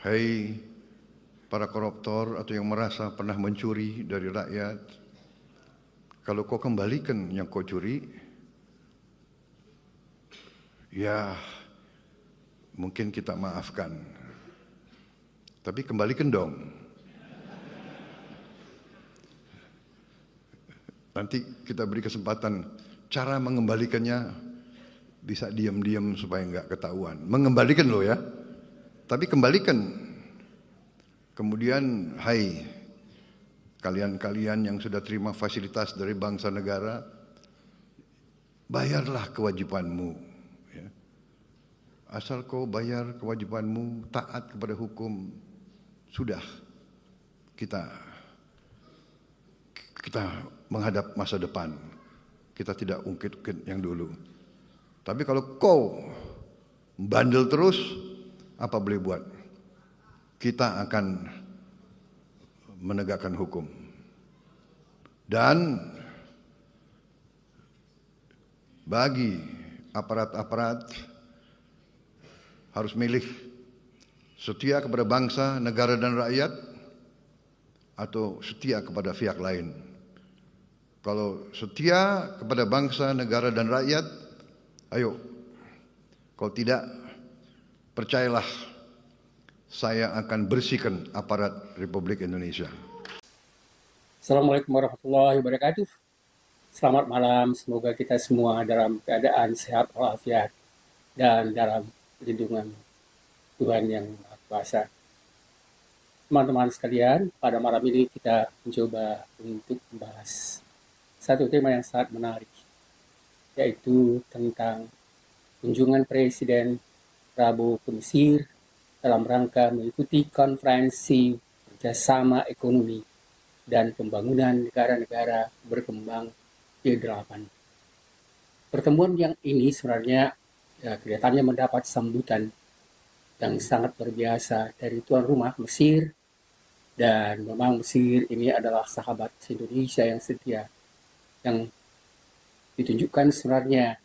Hai para koruptor atau yang merasa pernah mencuri dari rakyat, kalau kau kembalikan yang kau curi, ya mungkin kita maafkan. Tapi kembalikan dong. Nanti kita beri kesempatan cara mengembalikannya, bisa diam-diam supaya nggak ketahuan. Mengembalikan loh ya, tapi kembalikan. Kemudian, hai kalian-kalian yang sudah terima fasilitas dari bangsa negara, bayarlah kewajibanmu. Ya. Asal kau bayar kewajibanmu, taat kepada hukum, sudah kita menghadap masa depan. Kita tidak ungkit-ungkit yang dulu. Tapi kalau kau bandel terus, apa boleh buat? Kita akan menegakkan hukum. Dan bagi aparat-aparat harus milih setia kepada bangsa, negara dan rakyat atau setia kepada pihak lain. Kalau setia kepada bangsa, negara dan rakyat, ayo. Kalau tidak, percayalah, saya akan bersihkan aparat Republik Indonesia. Assalamualaikum warahmatullahi wabarakatuh. Selamat malam, semoga kita semua dalam keadaan sehat walafiat dan dalam lindungan Tuhan yang Maha Kuasa. Teman-teman sekalian, pada malam ini kita mencoba untuk membahas satu tema yang sangat menarik, yaitu tentang kunjungan Presiden Prabowo ke Mesir dalam rangka mengikuti konferensi kerjasama ekonomi dan pembangunan negara-negara berkembang G8. Pertemuan yang ini sebenarnya kelihatannya mendapat sambutan yang sangat luar biasa dari tuan rumah Mesir, dan memang Mesir ini adalah sahabat Indonesia yang setia, yang ditunjukkan sebenarnya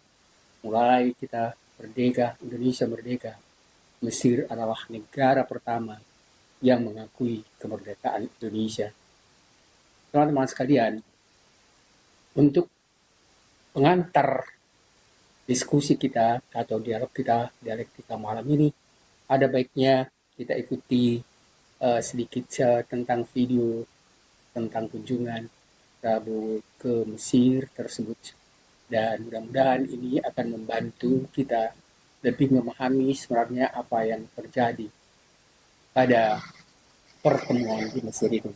mulai kita merdeka, Indonesia merdeka, Mesir adalah negara pertama yang mengakui kemerdekaan Indonesia. Teman-teman sekalian, untuk pengantar diskusi kita atau dialektika malam ini, ada baiknya kita ikuti sedikit tentang video tentang kunjungan Prabowo ke Mesir tersebut, dan mudah-mudahan ini akan membantu kita lebih memahami sebenarnya apa yang terjadi pada pertemuan di Mesir itu.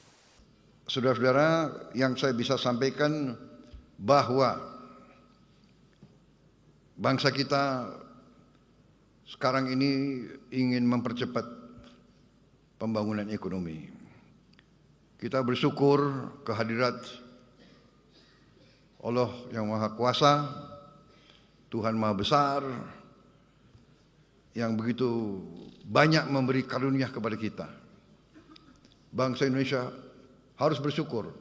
Saudara-saudara, yang saya bisa sampaikan bahwa bangsa kita sekarang ini ingin mempercepat pembangunan ekonomi. Kita bersyukur kehadirat Allah yang Maha Kuasa, Tuhan Maha Besar, yang begitu banyak memberi karunia kepada kita. Bangsa Indonesia harus bersyukur.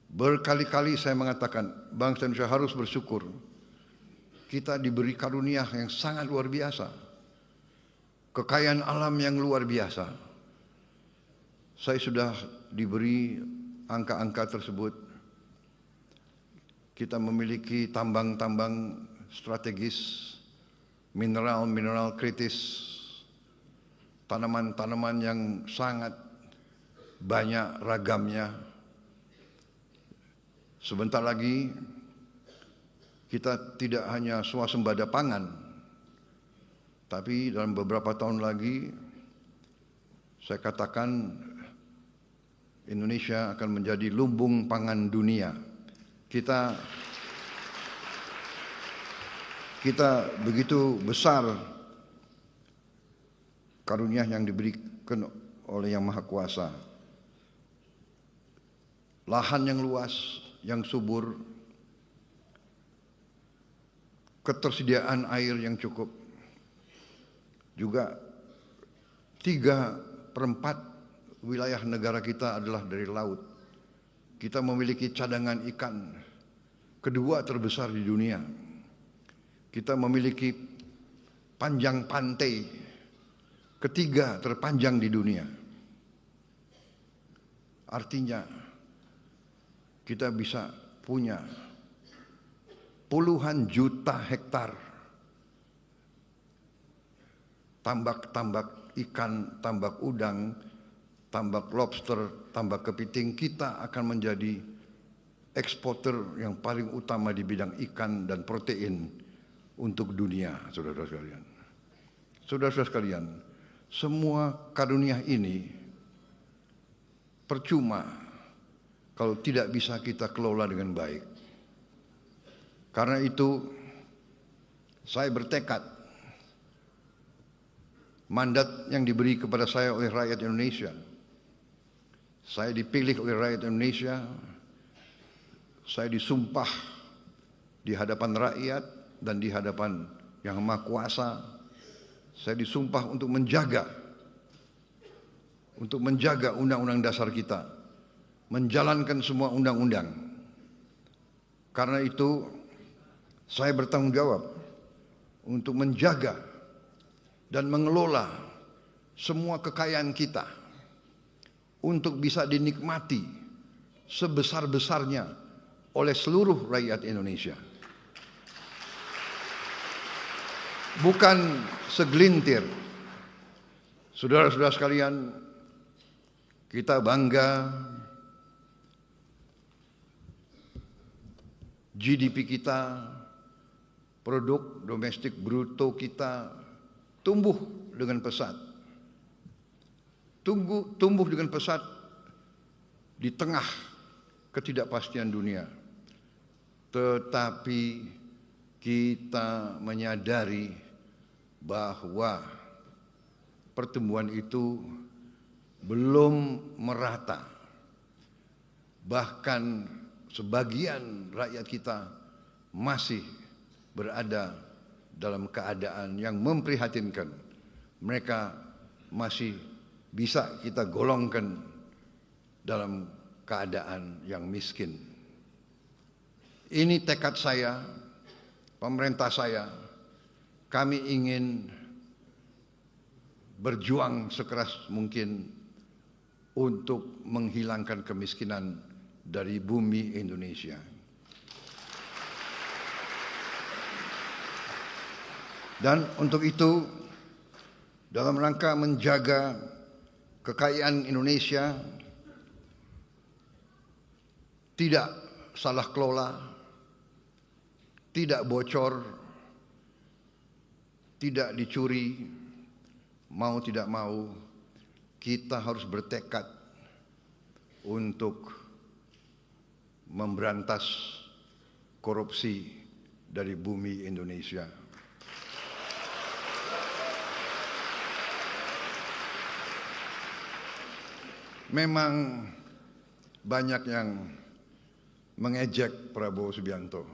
Berkali-kali saya mengatakan, bangsa Indonesia harus bersyukur. Kita diberi karunia yang sangat luar biasa. Kekayaan alam yang luar biasa. Saya sudah diberi angka-angka tersebut. Kita memiliki tambang-tambang strategis, mineral-mineral kritis, tanaman-tanaman yang sangat banyak ragamnya. Sebentar lagi kita tidak hanya swasembada pangan, tapi dalam beberapa tahun lagi saya katakan Indonesia akan menjadi lumbung pangan dunia. Kita begitu besar karunia yang diberikan oleh Yang Maha Kuasa. Lahan yang luas, yang subur, ketersediaan air yang cukup, juga 3/4 wilayah negara kita adalah dari laut. Kita memiliki cadangan ikan kedua terbesar di dunia. Kita memiliki panjang pantai ketiga terpanjang di dunia. Artinya kita bisa punya puluhan juta hektar tambak-tambak ikan, tambak udang, tambak lobster, tambak kepiting. Kita akan menjadi eksporter yang paling utama di bidang ikan dan protein untuk dunia, saudara-saudara sekalian. Saudara-saudara sekalian, semua karunia ini percuma kalau tidak bisa kita kelola dengan baik. Karena itu saya bertekad, mandat yang diberi kepada saya oleh rakyat Indonesia, saya dipilih oleh rakyat Indonesia, saya disumpah di hadapan rakyat dan di hadapan Yang Maha Kuasa. Saya disumpah untuk menjaga undang-undang dasar kita, menjalankan semua undang-undang. Karena itu saya bertanggung jawab untuk menjaga dan mengelola semua kekayaan kita untuk bisa dinikmati sebesar-besarnya oleh seluruh rakyat Indonesia. Bukan segelintir. Saudara-saudara sekalian, kita bangga GDP kita, produk domestik bruto kita tumbuh dengan pesat. Tumbuh dengan pesat di tengah ketidakpastian dunia. Tetapi kita menyadari bahwa pertumbuhan itu belum merata. Bahkan sebagian rakyat kita masih berada dalam keadaan yang memprihatinkan. Mereka masih bisa kita golongkan dalam keadaan yang miskin. Ini tekad saya, pemerintah saya. Kami ingin berjuang sekeras mungkin untuk menghilangkan kemiskinan dari bumi Indonesia. Dan untuk itu, dalam rangka menjaga kekayaan Indonesia tidak salah kelola, tidak bocor, tidak dicuri, mau tidak mau kita harus bertekad untuk memberantas korupsi dari bumi Indonesia. Memang banyak yang mengejek Prabowo Subianto.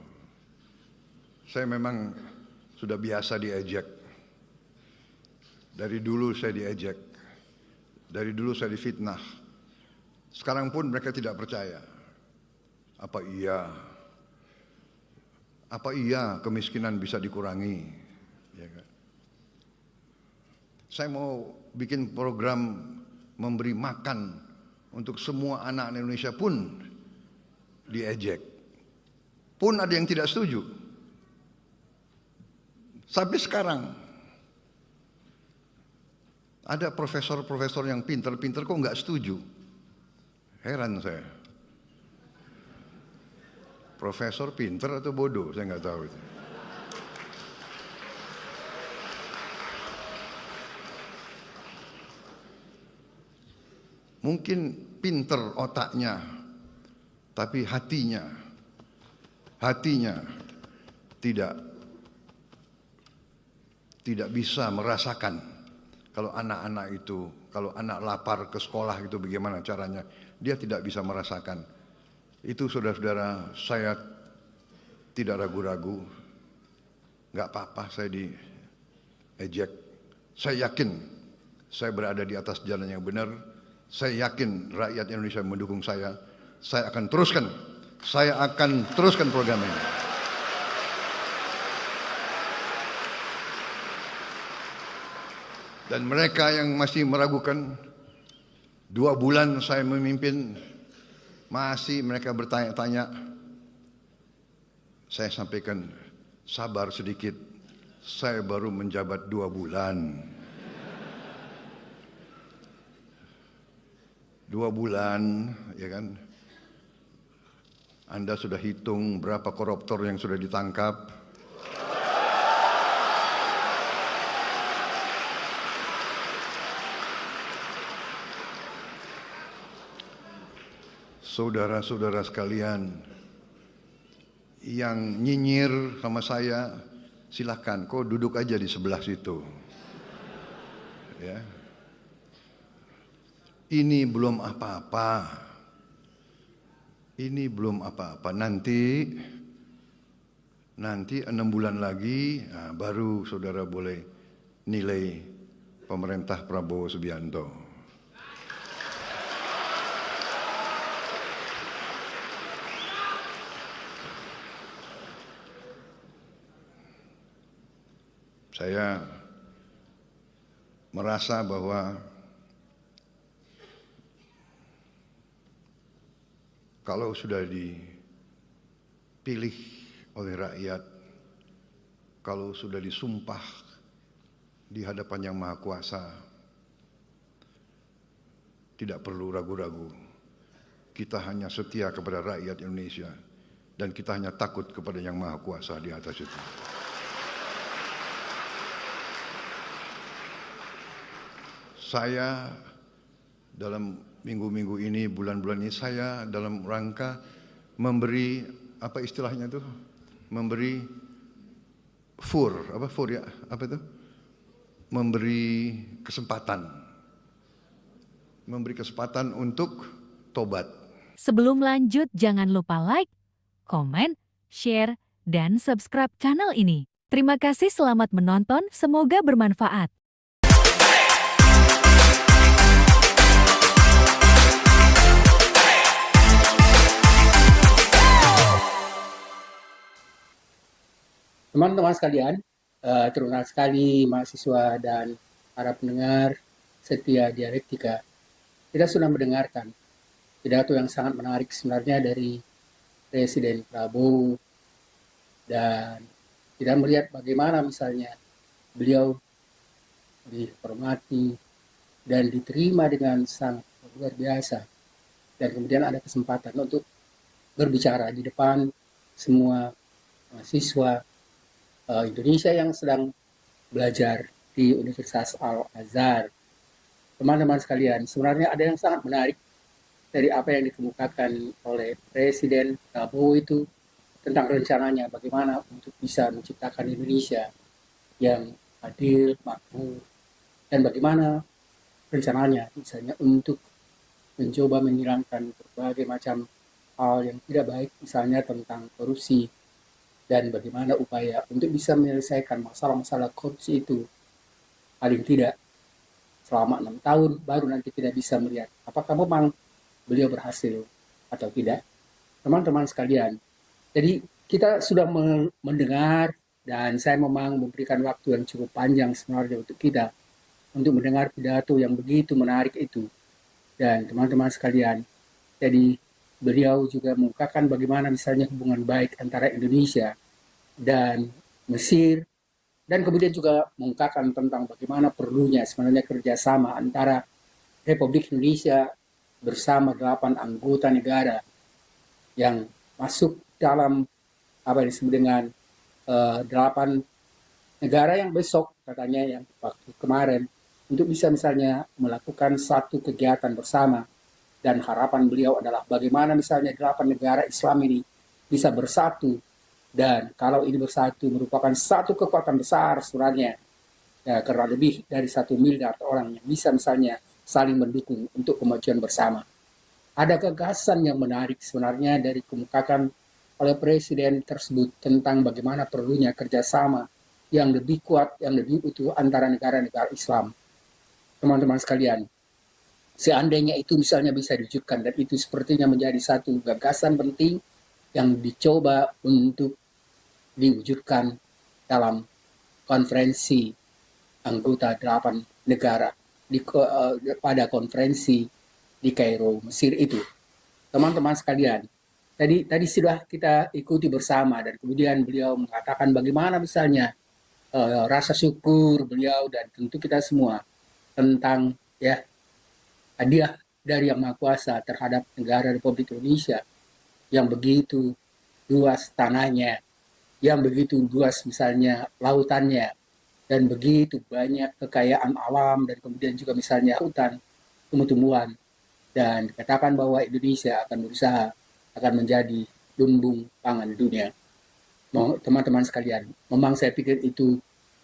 Saya memang sudah biasa diejek. Dari dulu saya diejek. Dari dulu saya difitnah. Sekarang pun mereka tidak percaya. Apa iya kemiskinan bisa dikurangi? Ya kan? Saya mau bikin program memberi makan untuk semua anak Indonesia pun diejek. Pun ada yang tidak setuju. Sampai sekarang ada profesor-profesor yang pinter-pinter kok nggak setuju. Heran saya. Profesor pinter atau bodoh, saya nggak tahu itu. Mungkin pinter otaknya, tapi hatinya tidak bisa merasakan. Kalau anak-anak itu, kalau anak lapar ke sekolah itu bagaimana caranya? Dia tidak bisa merasakan. Itu saudara-saudara, saya tidak ragu-ragu. Nggak apa-apa saya diejek. Saya yakin saya berada di atas jalan yang benar. Saya yakin rakyat Indonesia mendukung saya. Saya akan teruskan program ini. Dan mereka yang masih meragukan, 2 bulan saya memimpin, masih mereka bertanya-tanya, saya sampaikan, sabar sedikit, saya baru menjabat 2 bulan. 2 bulan, ya kan? Anda sudah hitung berapa koruptor yang sudah ditangkap? Saudara-saudara sekalian, yang nyinyir sama saya, silahkan, kau duduk aja di sebelah situ. Ya. Ini belum apa-apa. Ini belum apa-apa. Nanti 6 bulan lagi, baru saudara boleh nilai pemerintah Prabowo Subianto. Saya merasa bahwa kalau sudah dipilih oleh rakyat, kalau sudah disumpah di hadapan Yang Maha Kuasa, tidak perlu ragu-ragu. Kita hanya setia kepada rakyat Indonesia dan kita hanya takut kepada Yang Maha Kuasa di atas itu. Saya dalam minggu-minggu ini, bulan-bulan ini, saya dalam rangka memberi, apa istilahnya itu? Memberi memberi kesempatan. Memberi kesempatan untuk tobat. Sebelum lanjut, jangan lupa like, komen, share, dan subscribe channel ini. Terima kasih, selamat menonton, semoga bermanfaat. Teman-teman sekalian, terima sekali mahasiswa dan para pendengar setia dialektika. Kita sudah mendengarkan pidato yang sangat menarik sebenarnya dari Presiden Prabowo, dan kita melihat bagaimana misalnya beliau dihormati dan diterima dengan sangat luar biasa, dan kemudian ada kesempatan untuk berbicara di depan semua mahasiswa Indonesia yang sedang belajar di Universitas Al-Azhar. Teman-teman sekalian, sebenarnya ada yang sangat menarik dari apa yang dikemukakan oleh Presiden Prabowo itu tentang rencananya bagaimana untuk bisa menciptakan Indonesia yang adil, makmur, dan bagaimana rencananya misalnya untuk mencoba menghilangkan berbagai macam hal yang tidak baik, misalnya tentang korupsi, dan bagaimana upaya untuk bisa menyelesaikan masalah-masalah korupsi itu paling tidak selama 6 tahun, baru nanti kita bisa melihat apakah memang beliau berhasil atau tidak. Teman-teman sekalian, jadi kita sudah mendengar, dan saya memang memberikan waktu yang cukup panjang sebenarnya untuk kita untuk mendengar pidato yang begitu menarik itu. Dan teman-teman sekalian, jadi beliau juga mengungkapkan bagaimana misalnya hubungan baik antara Indonesia dan Mesir, dan kemudian juga mengungkapkan tentang bagaimana perlunya sebenarnya kerjasama antara Republik Indonesia bersama 8 anggota negara yang masuk dalam apa yang disebut dengan 8 negara yang besok katanya yang waktu kemarin untuk bisa misalnya melakukan satu kegiatan bersama. Dan harapan beliau adalah bagaimana misalnya 8 negara Islam ini bisa bersatu, dan kalau ini bersatu merupakan satu kekuatan besar sebenarnya, ya, karena lebih dari 1 miliar orang yang bisa misalnya saling mendukung untuk kemajuan bersama. Ada gagasan yang menarik sebenarnya dari kemukakan oleh Presiden tersebut tentang bagaimana perlunya kerjasama yang lebih kuat, yang lebih utuh antara negara-negara Islam. Teman-teman sekalian, seandainya itu misalnya bisa diwujudkan, dan itu sepertinya menjadi satu gagasan penting yang dicoba untuk diwujudkan dalam konferensi anggota 8 negara pada konferensi di Kairo, Mesir itu. Teman-teman sekalian, tadi sudah kita ikuti bersama dan kemudian beliau mengatakan bagaimana misalnya rasa syukur beliau dan tentu kita semua tentang ya hadiah dari Yang Maha Kuasa terhadap negara Republik Indonesia yang begitu luas tanahnya, yang begitu luas misalnya lautannya, dan begitu banyak kekayaan alam dan kemudian juga misalnya hutan, tumbuh-tumbuhan, dan dikatakan bahwa Indonesia akan berusaha akan menjadi lumbung pangan dunia. Teman-teman sekalian, memang saya pikir itu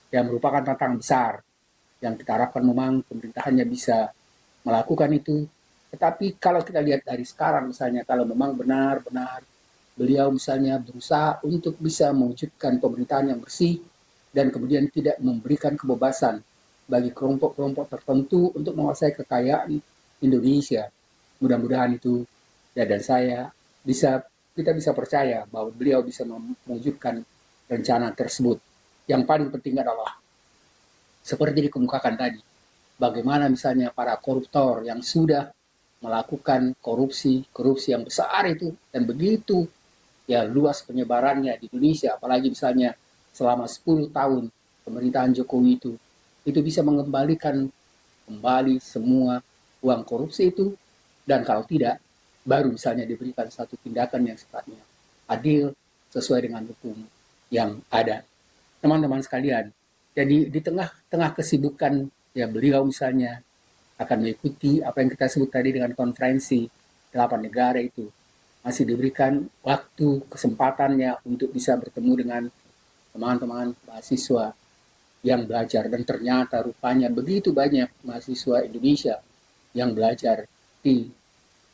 yang merupakan tantangan besar yang kita harapkan memang pemerintahannya bisa melakukan itu. Tetapi kalau kita lihat dari sekarang misalnya, kalau memang benar-benar beliau misalnya berusaha untuk bisa mewujudkan pemerintahan yang bersih dan kemudian tidak memberikan kebebasan bagi kelompok-kelompok tertentu untuk menguasai kekayaan Indonesia. Mudah-mudahan itu ya, dan kita bisa percaya bahwa beliau bisa mewujudkan rencana tersebut. Yang paling penting adalah seperti dikemukakan tadi, bagaimana misalnya para koruptor yang sudah melakukan korupsi yang besar itu dan begitu ya luas penyebarannya di Indonesia, apalagi misalnya selama 10 tahun pemerintahan Jokowi itu bisa mengembalikan kembali semua uang korupsi itu, dan kalau tidak baru misalnya diberikan satu tindakan yang sifatnya adil sesuai dengan hukum yang ada. Teman-teman sekalian, jadi di tengah-tengah kesibukan ya beliau misalnya akan mengikuti apa yang kita sebut tadi dengan konferensi 8 negara itu, masih diberikan waktu kesempatannya untuk bisa bertemu dengan teman-teman mahasiswa yang belajar, dan ternyata rupanya begitu banyak mahasiswa Indonesia yang belajar di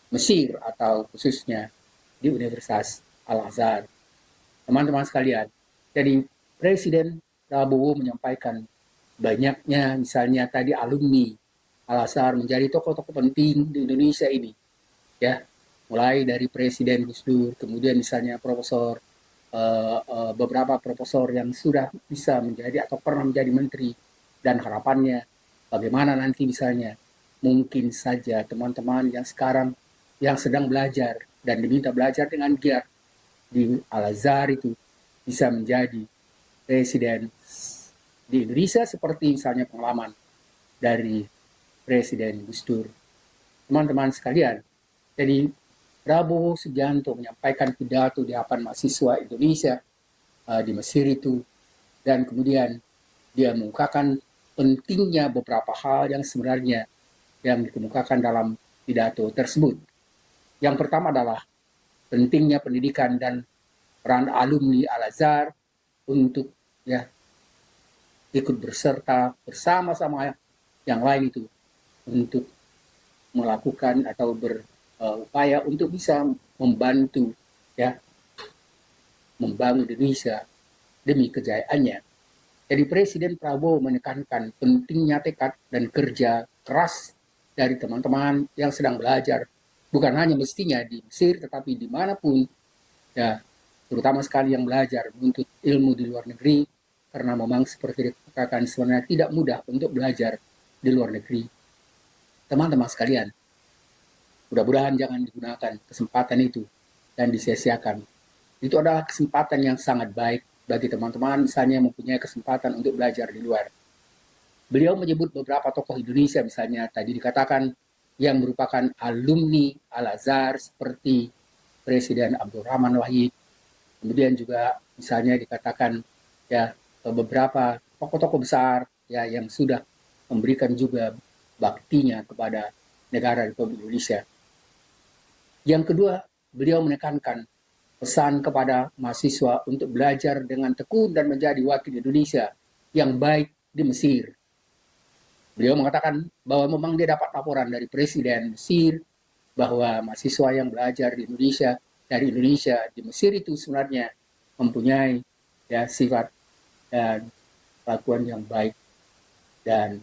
Mesir atau khususnya di Universitas Al-Azhar. Teman-teman sekalian, jadi Presiden Prabowo menyampaikan banyaknya misalnya tadi alumni Al-Azhar menjadi tokoh-tokoh penting di Indonesia ini, ya, mulai dari Presiden Gus Dur, kemudian misalnya beberapa profesor yang sudah bisa menjadi atau pernah menjadi menteri, dan harapannya bagaimana nanti misalnya mungkin saja teman-teman yang sekarang yang sedang belajar dan diminta belajar dengan giat di Al-Azhar itu bisa menjadi presiden di Indonesia seperti misalnya pengalaman dari Presiden Gus Dur. Teman-teman sekalian, jadi Prabowo Subianto menyampaikan pidato di hadapan mahasiswa Indonesia di Mesir itu, dan kemudian dia mengungkapkan pentingnya beberapa hal yang sebenarnya yang dikemukakan dalam pidato tersebut. Yang pertama adalah pentingnya pendidikan dan peran alumni Al-Azhar untuk ya ikut berserta bersama-sama yang lain itu untuk melakukan atau berupaya untuk bisa membantu ya membangun Indonesia demi kejayaannya. Jadi Presiden Prabowo menekankan pentingnya tekad dan kerja keras dari teman-teman yang sedang belajar, bukan hanya mestinya di Mesir, tetapi dimanapun, ya, terutama sekali yang belajar menuntut ilmu di luar negeri, karena memang seperti dikatakan sebenarnya tidak mudah untuk belajar di luar negeri. Teman-teman sekalian, mudah-mudahan jangan digunakan kesempatan itu dan disia-siakan. Itu adalah kesempatan yang sangat baik bagi teman-teman misalnya mempunyai kesempatan untuk belajar di luar. Beliau menyebut beberapa tokoh Indonesia misalnya tadi dikatakan yang merupakan alumni Al-Azhar seperti Presiden Abdurrahman Wahid, kemudian juga misalnya dikatakan ya beberapa tokoh-tokoh besar ya yang sudah memberikan juga baktinya kepada negara Republik Indonesia. Yang kedua, beliau menekankan pesan kepada mahasiswa untuk belajar dengan tekun dan menjadi wakil Indonesia yang baik di Mesir. Beliau mengatakan bahwa memang dia dapat laporan dari Presiden Mesir bahwa mahasiswa yang belajar di Indonesia dari Indonesia di Mesir itu sebenarnya mempunyai ya sifat dan kelakuan yang baik, dan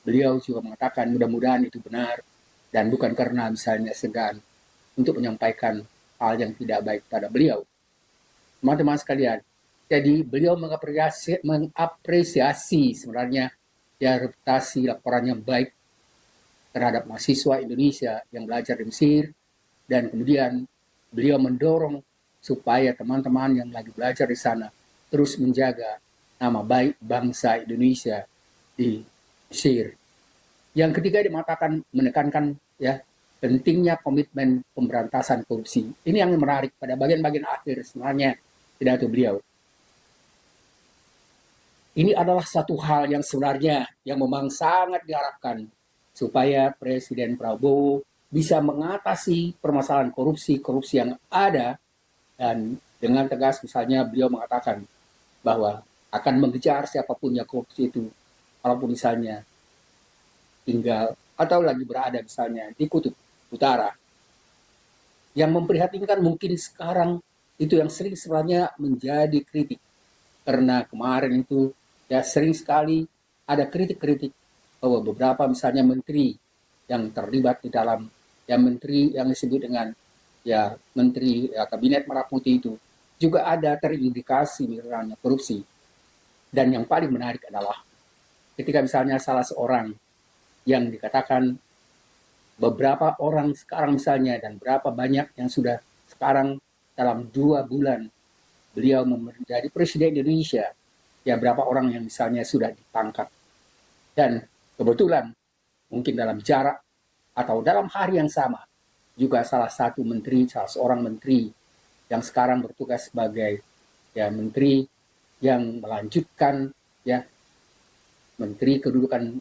beliau juga mengatakan mudah-mudahan itu benar dan bukan karena misalnya segan untuk menyampaikan hal yang tidak baik pada beliau. Teman-teman sekalian, jadi beliau mengapresiasi sebenarnya ya reputasi laporannya baik terhadap mahasiswa Indonesia yang belajar di Mesir, dan kemudian beliau mendorong supaya teman-teman yang lagi belajar di sana terus menjaga nama baik bangsa Indonesia di Mesir. Yang ketiga menekankan ya pentingnya komitmen pemberantasan korupsi. Ini yang menarik pada bagian-bagian akhir sebenarnya pidato beliau. Ini adalah satu hal yang sebenarnya yang memang sangat diharapkan supaya Presiden Prabowo bisa mengatasi permasalahan korupsi yang ada, dan dengan tegas misalnya beliau mengatakan bahwa akan mengejar siapapun yang korupsi itu, walaupun misalnya tinggal atau lagi berada misalnya di Kutub Utara. Yang memprihatinkan mungkin sekarang itu yang sering sebenarnya menjadi kritik, karena kemarin itu ya sering sekali ada kritik-kritik bahwa beberapa misalnya menteri yang terlibat di dalam ya menteri yang disebut dengan ya menteri ya, kabinet merah putih itu juga ada terindikasi misalnya korupsi. Dan yang paling menarik adalah ketika misalnya salah seorang yang dikatakan beberapa orang sekarang misalnya, dan berapa banyak yang sudah sekarang dalam 2 bulan beliau menjadi presiden Indonesia, ya berapa orang yang misalnya sudah ditangkap. Dan kebetulan mungkin dalam jarak atau dalam hari yang sama juga salah seorang menteri yang sekarang bertugas sebagai ya menteri yang melanjutkan ya kedudukan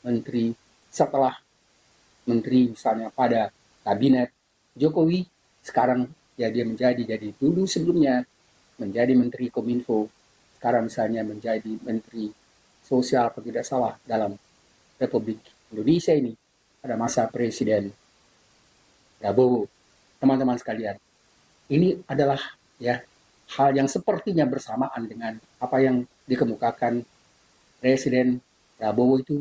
menteri setelah menteri misalnya pada kabinet Jokowi, sekarang ya dia jadi dulu sebelumnya menjadi menteri Kominfo, sekarang misalnya menjadi menteri sosial kalau tidak salah dalam Republik Indonesia ini pada masa Presiden Prabowo. Teman-teman sekalian, ini adalah ya hal yang sepertinya bersamaan dengan apa yang dikemukakan Presiden Prabowo itu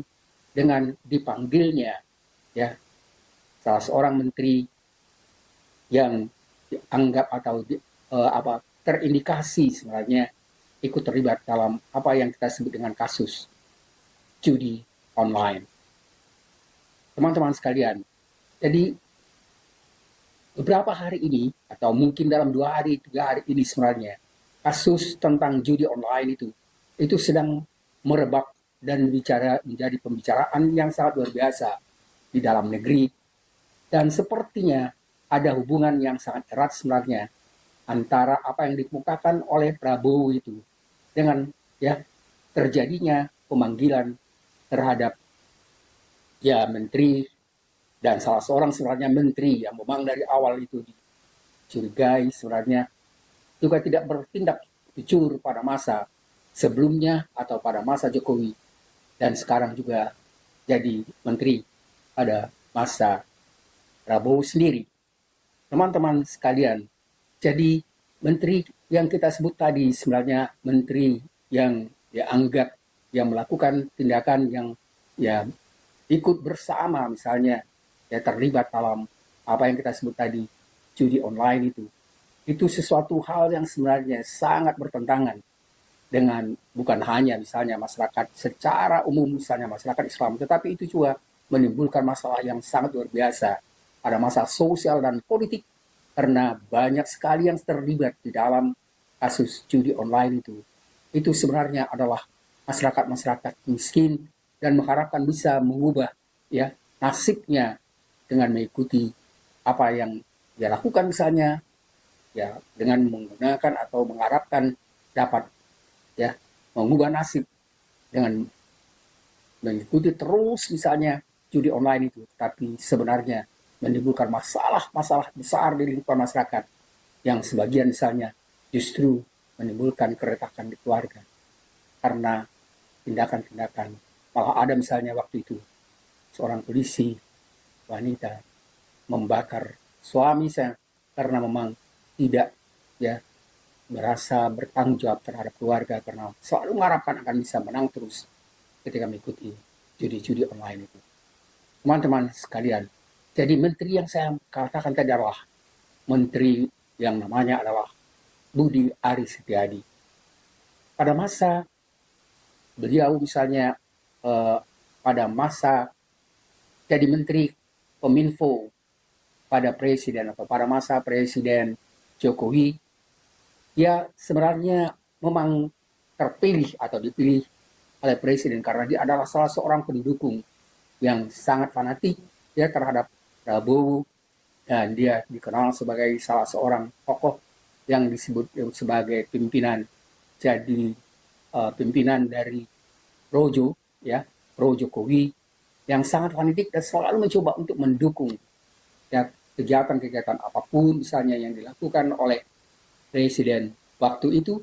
dengan dipanggilnya ya salah seorang menteri yang dianggap atau terindikasi sebenarnya ikut terlibat dalam apa yang kita sebut dengan kasus judi online. Teman-teman sekalian, jadi beberapa hari ini atau mungkin dalam 2 hari, 3 hari ini sebenarnya kasus tentang judi online itu sedang merebak dan menjadi pembicaraan yang sangat luar biasa di dalam negeri, dan sepertinya ada hubungan yang sangat erat sebenarnya antara apa yang dikemukakan oleh Prabowo itu dengan ya terjadinya pemanggilan terhadap ya menteri, dan salah seorang sebenarnya menteri yang memang dari awal itu dicurigai sebenarnya juga tidak bertindak jujur pada masa sebelumnya atau pada masa Jokowi, dan sekarang juga jadi menteri pada masa Prabowo sendiri. Teman-teman sekalian, jadi menteri yang kita sebut tadi sebenarnya menteri yang dianggap yang melakukan tindakan yang ya ikut bersama misalnya ya terlibat dalam apa yang kita sebut tadi judi online itu sesuatu hal yang sebenarnya sangat bertentangan dengan bukan hanya misalnya masyarakat secara umum misalnya masyarakat Islam, tetapi itu juga menimbulkan masalah yang sangat luar biasa pada masa sosial dan politik, karena banyak sekali yang terlibat di dalam kasus judi online itu sebenarnya adalah masyarakat miskin dan mengharapkan bisa mengubah ya nasibnya dengan mengikuti apa yang dia lakukan misalnya ya dengan menggunakan atau mengharapkan dapat ya mengubah nasib dengan mengikuti terus misalnya judi online itu, tapi sebenarnya menimbulkan masalah besar di lingkungan masyarakat yang sebagian misalnya justru menimbulkan keretakan di keluarga karena tindakan-tindakan. Malah ada misalnya waktu itu seorang polisi wanita membakar suami saya karena memang tidak ya merasa bertanggung jawab terhadap keluarga karena selalu mengharapkan akan bisa menang terus ketika mengikuti judi-judi online itu. Teman-teman sekalian, jadi menteri yang saya katakan tadi adalah menteri yang namanya adalah Budi Aris Setiadi. Pada masa beliau misalnya pada masa jadi Menteri Kominfo pada Presiden atau pada masa Presiden Jokowi, dia sebenarnya memang terpilih atau dipilih oleh Presiden karena dia adalah salah seorang pendukung yang sangat fanatik ya terhadap Prabowo, dan dia dikenal sebagai salah seorang tokoh yang disebut sebagai pimpinan, jadi pimpinan dari Projo ya, Pro Jokowi, yang sangat fanatik dan selalu mencoba untuk mendukung ya kegiatan-kegiatan apapun misalnya yang dilakukan oleh Presiden waktu itu,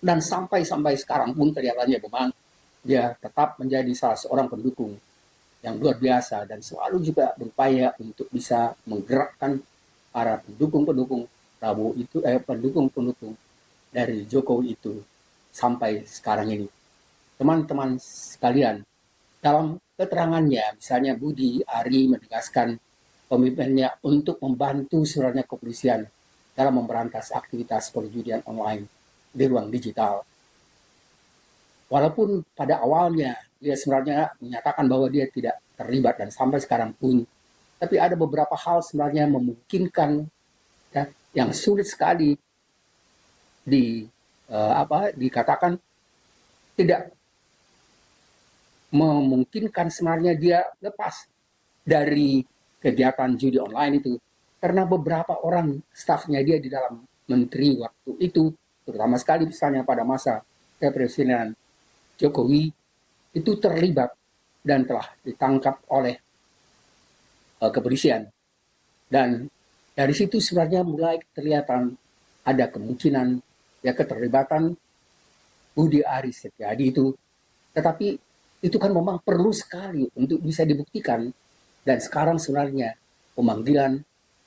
dan sampai sekarang pun kelihatannya memang dia tetap menjadi salah seorang pendukung yang luar biasa dan selalu juga berupaya untuk bisa menggerakkan para pendukung-pendukung Prabowo itu, pendukung-pendukung dari Jokowi itu sampai sekarang ini. Teman-teman sekalian, dalam keterangannya, misalnya Budi Ari menegaskan komitmennya untuk membantu sebenarnya kepolisian dalam memberantas aktivitas perjudian online di ruang digital. Walaupun pada awalnya dia sebenarnya menyatakan bahwa dia tidak terlibat dan sampai sekarang pun, tapi ada beberapa hal sebenarnya memungkinkan ya, yang sulit sekali dikatakan tidak memungkinkan sebenarnya dia lepas dari kegiatan judi online itu, karena beberapa orang stafnya dia di dalam menteri waktu itu, terutama sekali misalnya pada masa kepresidenan Jokowi, itu terlibat dan telah ditangkap oleh kepolisian. Dan dari situ sebenarnya mulai kelihatan ada kemungkinan ya keterlibatan Budi Ari Setiadi itu. Tetapi itu kan memang perlu sekali untuk bisa dibuktikan. Dan sekarang sebenarnya pemanggilan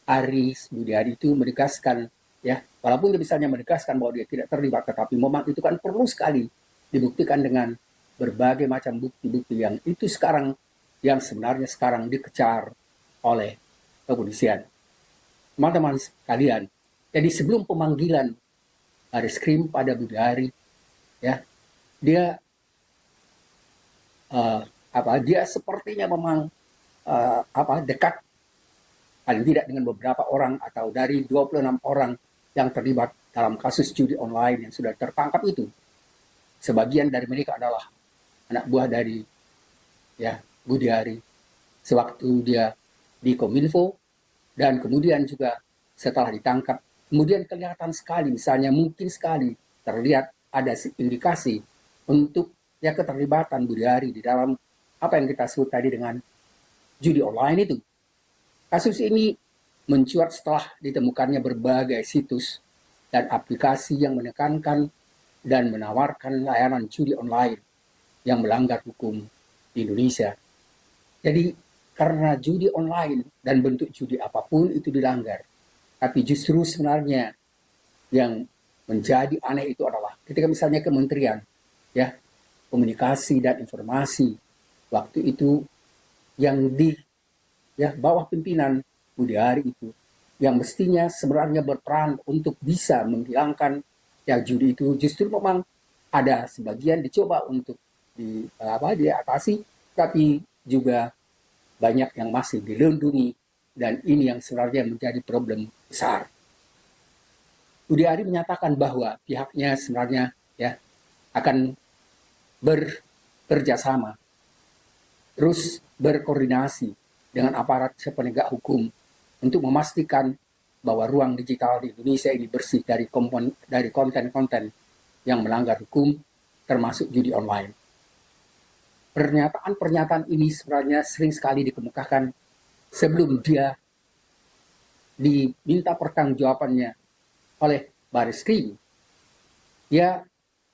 Aris Budi Ari itu menegaskan ya, walaupun dia misalnya menegaskan bahwa dia tidak terlibat, tetapi memang itu kan perlu sekali dibuktikan dengan berbagai macam bukti-bukti yang itu sekarang yang sebenarnya sekarang dikejar oleh kepolisian. Teman-teman sekalian, jadi sebelum pemanggilan Bareskrim pada Budi Ari, ya dia dia sepertinya memang dekat paling tidak dengan beberapa orang atau dari 26 orang yang terlibat dalam kasus judi online yang sudah tertangkap itu. Sebagian dari mereka adalah anak buah dari ya Budi Ari sewaktu dia di Kominfo, dan kemudian juga setelah ditangkap kemudian kelihatan sekali, misalnya mungkin sekali terlihat ada indikasi untuk ya keterlibatan Budi Ari di dalam apa yang kita sebut tadi dengan judi online itu. Kasus ini mencuat setelah ditemukannya berbagai situs dan aplikasi yang menekankan dan menawarkan layanan judi online yang melanggar hukum di Indonesia. Jadi karena judi online dan bentuk judi apapun itu dilanggar, tapi justru sebenarnya yang menjadi aneh itu adalah ketika misalnya kementerian ya komunikasi dan informasi waktu itu yang di ya bawah pimpinan Budi Ari itu, yang mestinya sebenarnya berperan untuk bisa menghilangkan ya judi itu, justru memang ada sebagian dicoba untuk diatasi, tapi juga banyak yang masih dilindungi, dan ini yang sebenarnya menjadi problem besar. Budi Ari menyatakan bahwa pihaknya sebenarnya ya akan bekerja sama, terus berkoordinasi dengan aparat penegak hukum untuk memastikan bahwa ruang digital di Indonesia ini bersih dari konten-konten yang melanggar hukum, termasuk judi online. Pernyataan-pernyataan ini sebenarnya sering sekali dikemukakan sebelum dia diminta pertanggungjawabannya oleh Bareskrim. Dia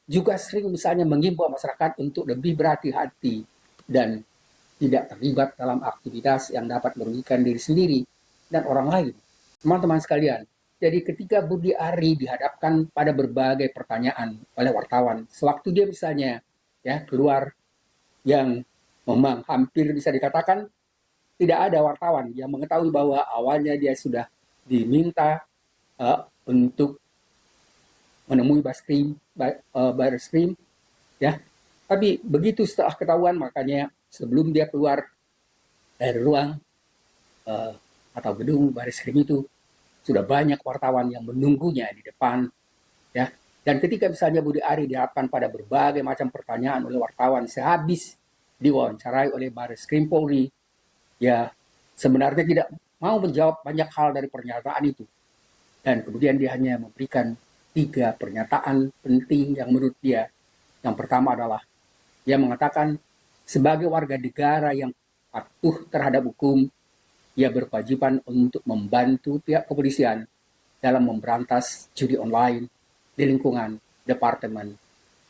juga sering misalnya mengimbau masyarakat untuk lebih berhati-hati dan tidak terlibat dalam aktivitas yang dapat merugikan diri sendiri dan orang lain. Teman-teman sekalian, jadi ketika Budi Ari dihadapkan pada berbagai pertanyaan oleh wartawan, sewaktu dia misalnya ya keluar, yang memang hampir bisa dikatakan tidak ada wartawan yang mengetahui bahwa awalnya dia sudah diminta untuk menemui Bareskrim ya Tapi begitu setelah ketahuan, makanya sebelum dia keluar dari ruang atau gedung baris krim itu, sudah banyak wartawan yang menunggunya di depan, ya. Dan ketika misalnya Budi Ari dihadapkan pada berbagai macam pertanyaan oleh wartawan sehabis diwawancarai oleh Baris Krim Polri, ya sebenarnya tidak mau menjawab banyak hal dari pernyataan itu. Dan kemudian dia hanya memberikan 3 pernyataan penting yang menurut dia. Yang pertama adalah dia mengatakan sebagai warga negara yang patuh terhadap hukum, ia berkewajiban untuk membantu pihak kepolisian dalam memberantas judi online di lingkungan Departemen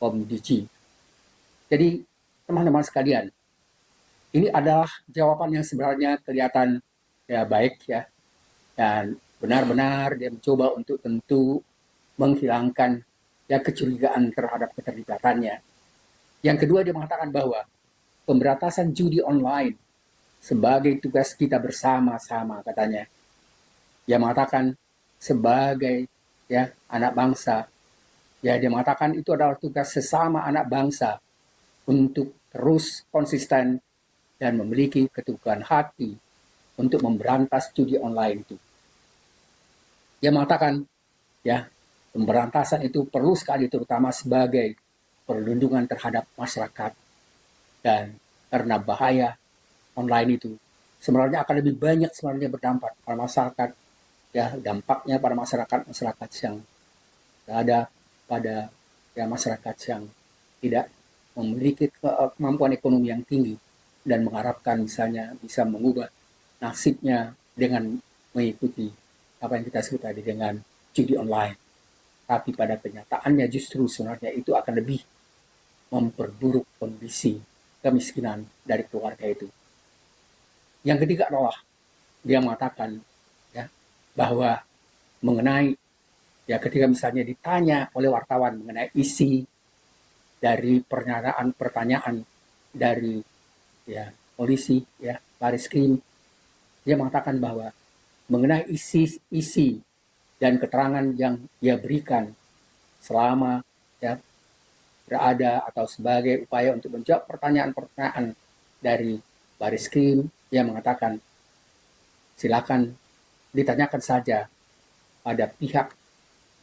POM-DG. Jadi teman-teman sekalian, ini adalah jawaban yang sebenarnya kelihatan ya baik ya, dan benar-benar dia mencoba untuk tentu menghilangkan ya kecurigaan terhadap keterlibatannya. Yang kedua, dia mengatakan bahwa pemberantasan judi online sebagai tugas kita bersama-sama, katanya. Dia mengatakan sebagai ya anak bangsa, ya dia mengatakan itu adalah tugas sesama anak bangsa untuk terus konsisten dan memiliki keteguhan hati untuk memberantas judi online itu. Dia mengatakan ya pemberantasan itu perlu sekali, terutama sebagai perlindungan terhadap masyarakat, dan karena bahaya online itu sebenarnya akan lebih banyak sebenarnya berdampak pada masyarakat, ya dampaknya pada masyarakat yang ada pada ya masyarakat yang tidak memiliki kemampuan ekonomi yang tinggi dan mengharapkan misalnya bisa mengubah nasibnya dengan mengikuti apa yang kita sebut tadi dengan judi online. Tapi pada kenyataannya justru sebenarnya itu akan lebih memperburuk kondisi kemiskinan dari keluarga itu. Yang ketiga adalah dia mengatakan ya bahwa mengenai ya ketika misalnya ditanya oleh wartawan mengenai isi dari pertanyaan dari ya polisi ya Baris Krim, dia mengatakan bahwa mengenai isi dan keterangan yang dia berikan selama ya berada atau sebagai upaya untuk menjawab pertanyaan-pertanyaan dari Baris Krim, dia mengatakan silakan ditanyakan saja pada pihak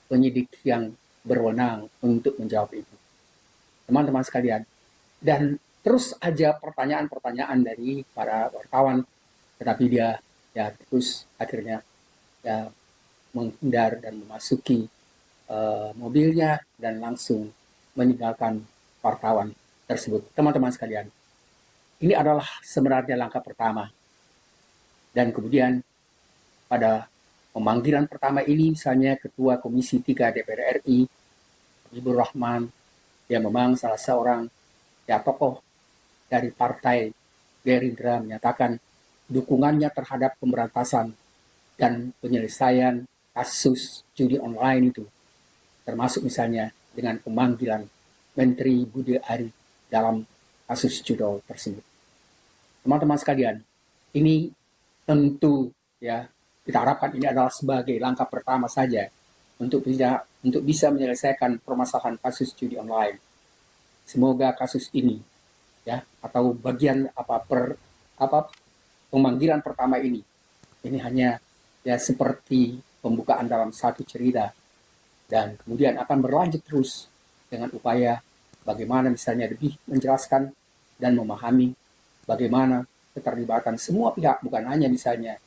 penyidik yang berwenang untuk menjawab itu. Teman-teman sekalian, dan terus aja pertanyaan-pertanyaan dari para wartawan, tetapi dia ya terus akhirnya ya menghindar dan memasuki mobilnya dan langsung meninggalkan wartawan tersebut. Teman-teman sekalian, ini adalah sebenarnya langkah pertama. Dan kemudian pada pemanggilan pertama ini misalnya Ketua Komisi 3 DPR RI, Habibur Rahman, dia memang salah seorang ya tokoh dari partai Gerindra, menyatakan dukungannya terhadap pemberantasan dan penyelesaian kasus judi online itu, termasuk misalnya dengan pemanggilan Menteri Budi Ari dalam kasus judi tersebut. Teman-teman sekalian, ini tentu ya kita harapkan ini adalah sebagai langkah pertama saja untuk bisa menyelesaikan permasalahan kasus judi online. Semoga kasus ini ya atau bagian pemanggilan pertama ini hanya ya seperti pembukaan dalam satu cerita, dan kemudian akan berlanjut terus dengan upaya bagaimana misalnya lebih menjelaskan dan memahami bagaimana keterlibatan semua pihak, bukan hanya misalnya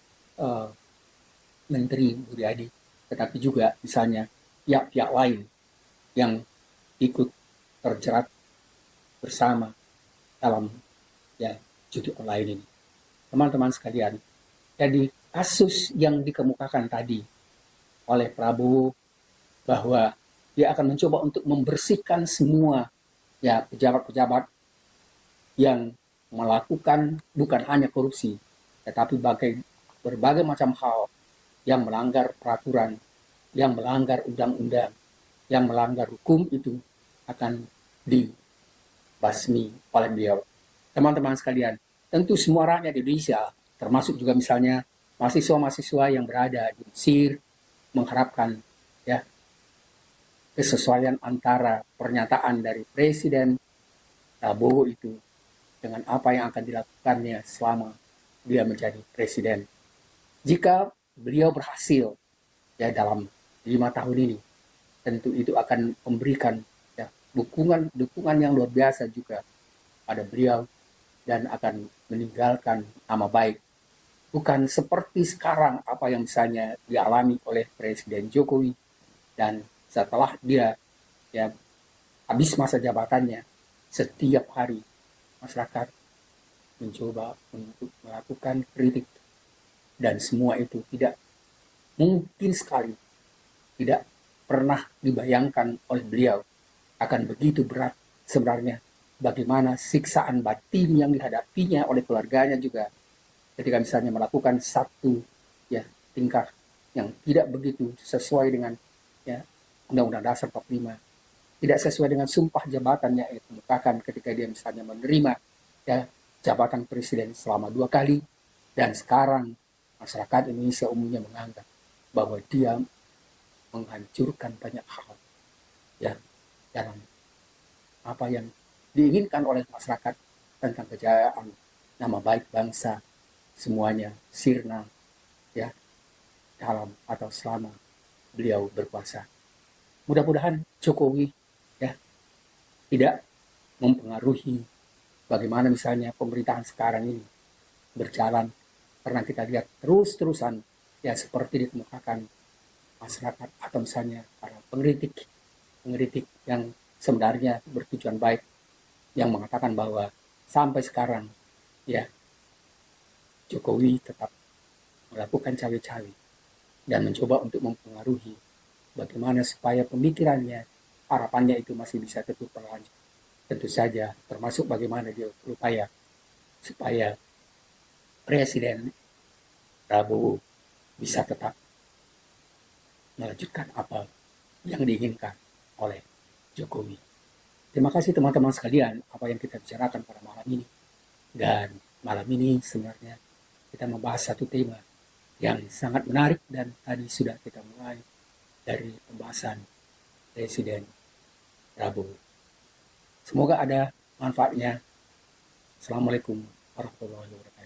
Menteri Budi Ari, tetapi juga misalnya pihak-pihak lain yang ikut terjerat bersama dalam ya judi online ini. Teman-teman sekalian, jadi kasus yang dikemukakan tadi oleh Prabowo bahwa dia akan mencoba untuk membersihkan semua ya pejabat-pejabat yang melakukan bukan hanya korupsi, tetapi berbagai macam hal yang melanggar peraturan, yang melanggar undang-undang, yang melanggar hukum itu akan dibasmi oleh beliau. Teman-teman sekalian, tentu semua rakyat Indonesia, termasuk juga misalnya mahasiswa-mahasiswa yang berada di Mesir, mengharapkan ya kesesuaian antara pernyataan dari Presiden Prabowo itu dengan apa yang akan dilakukannya selama dia menjadi presiden. Jika beliau berhasil ya dalam 5 tahun ini, tentu itu akan memberikan ya dukungan yang luar biasa juga pada beliau dan akan meninggalkan nama baik. Bukan seperti sekarang apa yang misalnya dialami oleh Presiden Jokowi dan setelah dia ya habis masa jabatannya, setiap hari masyarakat mencoba untuk melakukan kritik dan semua itu tidak mungkin sekali, tidak pernah dibayangkan oleh beliau akan begitu berat sebenarnya bagaimana siksaan batin yang dihadapinya oleh keluarganya juga ketika misalnya melakukan satu ya tingkah yang tidak begitu sesuai dengan ya Undang-Undang Dasar 45, tidak sesuai dengan sumpah jabatannya yang dikemukakan ketika dia misalnya menerima ya jabatan presiden selama 2 kali, dan sekarang masyarakat Indonesia umumnya menganggap bahwa dia menghancurkan banyak hal ya dalam apa yang diinginkan oleh masyarakat tentang kejayaan nama baik bangsa, semuanya sirna ya dalam atau selama beliau berkuasa. Mudah-mudahan Jokowi ya tidak mempengaruhi bagaimana misalnya pemerintahan sekarang ini berjalan, karena kita lihat terus-terusan ya seperti dikemukakan masyarakat atau misalnya para pengkritik yang sebenarnya bertujuan baik yang mengatakan bahwa sampai sekarang ya Jokowi tetap melakukan cawe-cawe dan mencoba untuk mempengaruhi bagaimana supaya pemikirannya, harapannya itu masih bisa tetap berlanjut. Tentu saja termasuk bagaimana dia berupaya supaya Presiden Prabowo bisa tetap melanjutkan apa yang diinginkan oleh Jokowi. Terima kasih teman-teman sekalian apa yang kita bicarakan pada malam ini. Dan malam ini sebenarnya kita membahas satu tema yang sangat menarik dan tadi sudah kita mulai dari pembahasan Presiden Prabowo. Semoga ada manfaatnya. Assalamualaikum warahmatullahi wabarakatuh.